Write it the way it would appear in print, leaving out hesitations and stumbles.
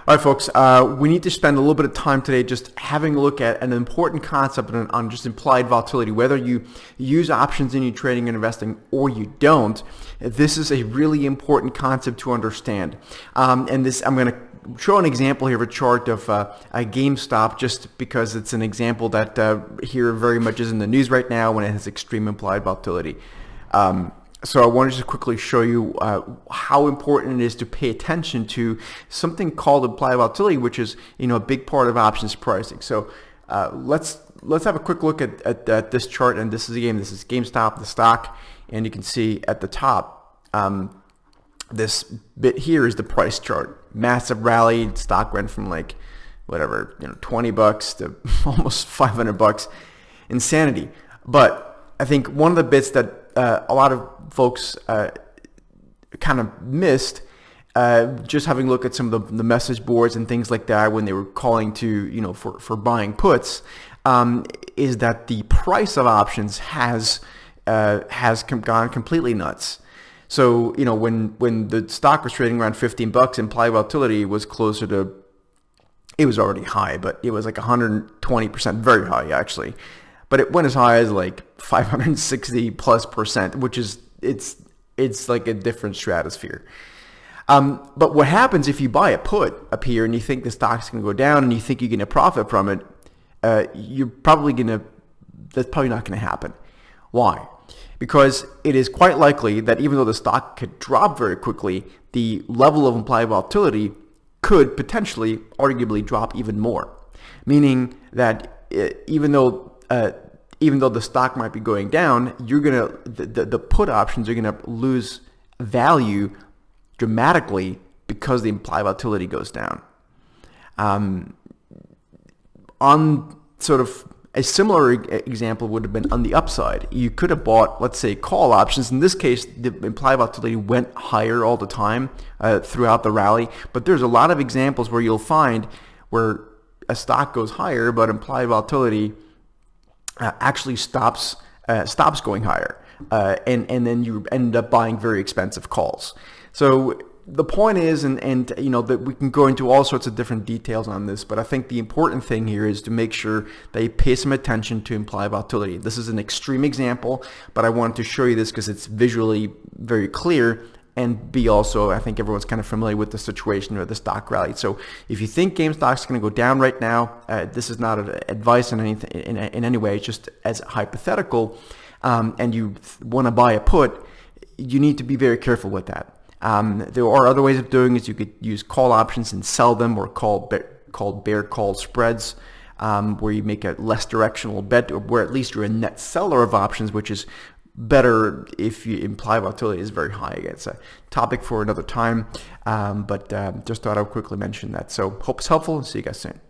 All right, folks, we need to spend a little bit of time today just having a look at an important concept on just implied volatility. Whether you use options in your trading and investing or you don't, this is a really important concept to understand. And this, I'm going to show an example here of a chart of a Gamestop, just because it's an example that here very much is in the news right now when it has extreme implied volatility. So I want to just quickly show you how important it is to pay attention to something called implied volatility, which is a big part of options pricing. So let's have a quick look at this chart. And this is GameStop, the stock, and you can see at the top this bit here is the price chart. Massive rally. Stock went from like whatever, $20 to almost $500. Insanity. But I think one of the bits that a lot of folks kind of missed, just having a look at some of the message boards and things like that when they were calling to for buying puts, is that the price of options has gone completely nuts. So when the stock was trading around $15, implied volatility was closer to, it was already high, but it was like 120%, very high actually. But it went as high as like 560+%, which is it's like a different stratosphere. But what happens if you buy a put up here and you think the stock's going to go down and you think you're going to profit from it? That's probably not going to happen. Why? Because it is quite likely that even though the stock could drop very quickly, the level of implied volatility could potentially, arguably, drop even more. Meaning that even though the stock might be going down, the put options are gonna lose value dramatically because the implied volatility goes down. On sort of a similar example would have been on the upside. You could have bought, let's say, call options. In this case, the implied volatility went higher all the time throughout the rally. But there's a lot of examples where you'll find where a stock goes higher, but implied volatility actually stops going higher, and then you end up buying very expensive calls. So the point is, and that we can go into all sorts of different details on this, but I think the important thing here is to make sure that you pay some attention to implied volatility. This is an extreme example, but I wanted to show you this because it's visually very clear. And B, also, I think everyone's kind of familiar with the situation where the stock rallied. So if you think GameStop's going to go down right now, this is not advice in any way. It's just as hypothetical, and you want to buy a put, you need to be very careful with that. There are other ways of doing it. You could use call options and sell them, or called bear call spreads, where you make a less directional bet, or where at least you're a net seller of options, which is better if you imply volatility is very high. It's a topic for another time, but just thought I would quickly mention that. So hope it's helpful, and see you guys soon.